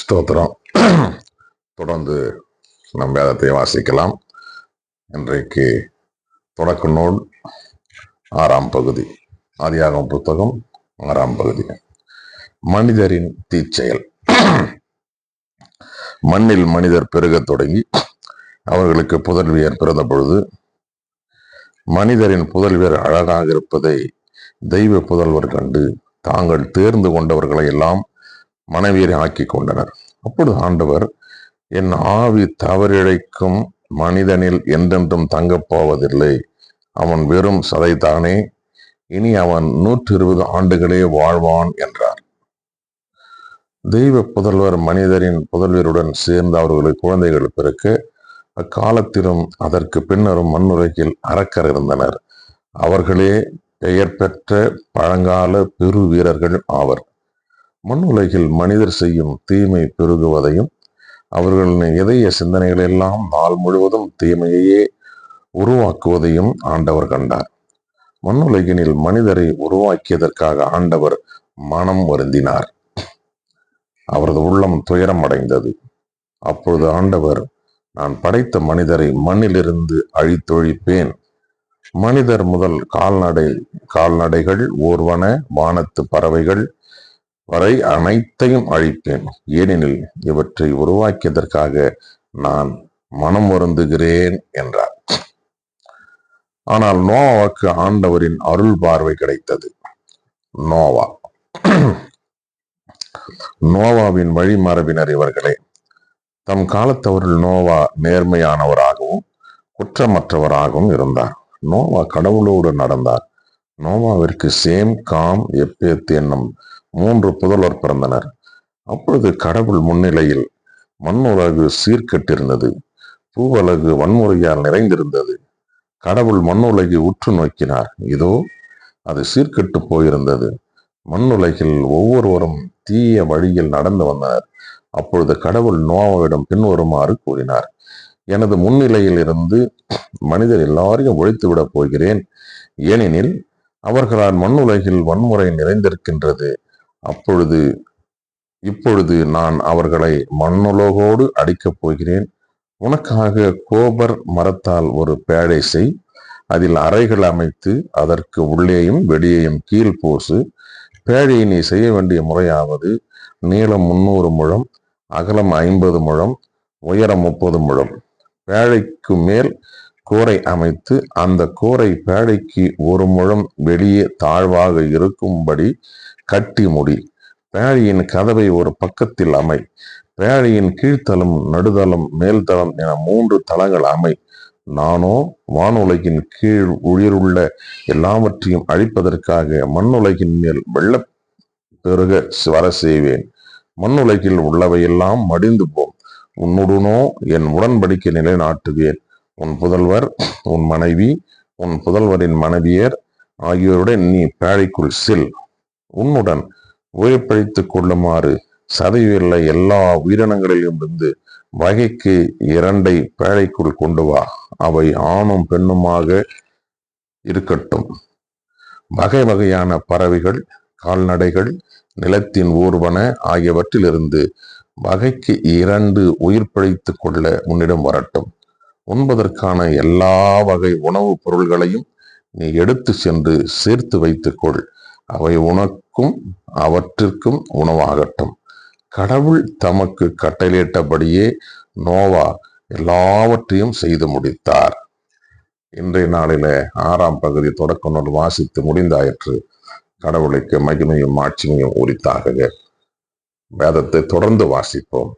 ஸ்தோத்திரம். தொடர்ந்து நம் வேதத்தை வாசிக்கலாம். இன்றைக்கு தொடக்க நூல் 6ஆம் பகுதி, ஆதியாகமம் புத்தகம் 6ஆம் பகுதி. மனிதரின் தீச்செயல். மண்ணில் மனிதர் பெருகத் தொடங்கி அவர்களுக்கு புதல்வியர் பிறந்த பொழுது, மனிதரின் புதல்வியர் அழகாக இருப்பதை தெய்வ புதல்வர் கண்டு தாங்கள் தேர்ந்து கொண்டவர்களை எல்லாம் மனைவியரை ஆக்கி கொண்டனர். அப்பொழுது ஆண்டவர், என் ஆவி தவறிழைக்கும் மனிதனில் என்றென்றும் தங்கப் போவதில்லை, அவன் வெறும் சதைத்தானே, இனி அவன் 120 ஆண்டுகளே வாழ்வான் என்றார். தெய்வ புதல்வர் மனிதரின் புதல்வருடன் சேர்ந்து அவர்களுக்கு குழந்தைகள் பிறக்க அக்காலத்திலும் அதற்கு பின்னரும் மண்ணுலகில் அரக்கர் இருந்தனர். அவர்களே பெயர் பெற்ற பழங்கால பெரு வீரர்கள் ஆவர். மண்ணுலகில் மனிதர் செய்யும் தீமை பெருகுவதையும் அவர்களின் இதய சிந்தனைகள் எல்லாம் நாள் முழுவதும் தீமையையே உருவாக்குவதையும் ஆண்டவர் கண்டார். மண்ணுலகினில் மனிதரை உருவாக்கியதற்காக ஆண்டவர் மனம் வருந்தினார். அவரது உள்ளம் துயரம் அடைந்தது. அப்பொழுது ஆண்டவர், நான் படைத்த மனிதரை மண்ணிலிருந்து அழித்தொழிப்பேன். மனிதர் முதல் கால்நடைகள், ஊர்வன, வானத்து பறவைகள் வரை அனைத்தையும் அழிப்பேன். ஏனெனில் இவற்றை உருவாக்கியதற்காக நான் மனம் வருந்துகிறேன் என்றார். ஆனால் நோவாவுக்கு ஆண்டவரின் அருள் பார்வை கிடைத்தது. நோவாவின் வழிமரபினர் இவர்களே. தம் காலத்தவரில் நோவா நேர்மையானவராகவும் குற்றமற்றவராகவும் இருந்தார். நோவா கடவுளோடு நடந்தார். நோவாவிற்கு சேம், காம், எப்பேத் என்னும் 3 புதல்வர் பிறந்தனர். அப்பொழுது கடவுள் முன்னிலையில் மண்ணுலகு சீர்கெட்டிருந்தது. பூவுலகு வன்முறையால் நிறைந்திருந்தது. கடவுள் மண்ணுலகை உற்று நோக்கினார். இதோ, அது சீர்கெட்டு போயிருந்தது. மண்ணுலகில் ஒவ்வொருவரும் தீய வழியில் நடந்து வந்தனர். அப்பொழுது கடவுள் நோவாவிடம் பின்வருமாறு கூறினார், எனது முன்னிலையில் இருந்து மனிதர் எல்லாரையும் ஒழித்துவிடப் போகிறேன். ஏனெனில் அவர்களால் மண்ணுலகில் வன்முறை நிறைந்திருக்கின்றது. இப்பொழுது நான் அவர்களை மண்ணுலகோடு அடிக்கப் போகிறேன். உனக்காக கோபர் மரத்தால் ஒரு பேழை செய். அதில் அறைகள் அமைத்து அதற்கு உள்ளேயும் வெளியேயும் கீழ் பூசு. பேழையை நீ செய்ய வேண்டிய முறையாவது, நீளம் 300 முழம், அகலம் 50 முழம், உயரம் 30 முழம். பேழைக்கு மேல் கூரை அமைத்து அந்த கூரை பேழைக்கு 1 முழம் வெளியே தாழ்வாக இருக்கும்படி கட்டி முடி. பேழையின் கதவை ஒரு பக்கத்தில் அமை. பேழையின் கீழ்த்தளம், நடுதளம், மேல்தளம் என 3 தளங்கள் அமை. நானோ வானுலகின் கீழ் உயிருள்ள எல்லாவற்றையும் அழிப்பதற்காக மண்ணுலகின் மேல் வெள்ளப் பெருக வர செய்வேன். மண்ணுலகில் உள்ளவையெல்லாம் மடிந்து போம். உன்னுடனோ என் உடன்படிக்கை நிலைநாட்டுவேன். உன் புதல்வர், உன் மனைவி, உன் புதல்வரின் மனைவியர் ஆகியோருடன் நீ பேழைக்குள் செல். உன்னுடன் உயிர் பிழைத்துக் கொள்ளுமாறு சதையுள்ள எல்லா உயிரினங்களிலும் இருந்து வகைக்கு 2 பேழைக்குள் கொண்டு வா. அவை ஆணும் பெண்ணுமாக இருக்கட்டும். வகை வகையான பறவைகள், கால்நடைகள், நிலத்தின் ஊர்வன ஆகியவற்றிலிருந்து வகைக்கு 2 உயிர் பிழைத்துக் கொள்ள உன்னிடம் வரட்டும். உண்பதற்கான எல்லா வகை உணவுப் பொருள்களையும் நீ எடுத்து சென்று சேர்த்து வைத்துக்கொள். அவை உனக்கும் அவற்றிற்கும் உணவாகட்டும். கடவுள் தமக்கு கட்டளையிட்டபடியே நோவா எல்லாவற்றையும் செய்து முடித்தார். இன்றைய நாளில 6ஆம் பகுதி தொடக்க நூல் வாசித்து முடிந்தாயிற்று. கடவுளுக்கு மகிமையும் ஆட்சிமையும் உரித்தாக. வேதத்தை தொடர்ந்து வாசிப்போம்.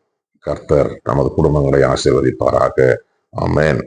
கர்த்தர் நமது குடும்பங்களை ஆசீர்வதிப்பாராக. ஆமென்.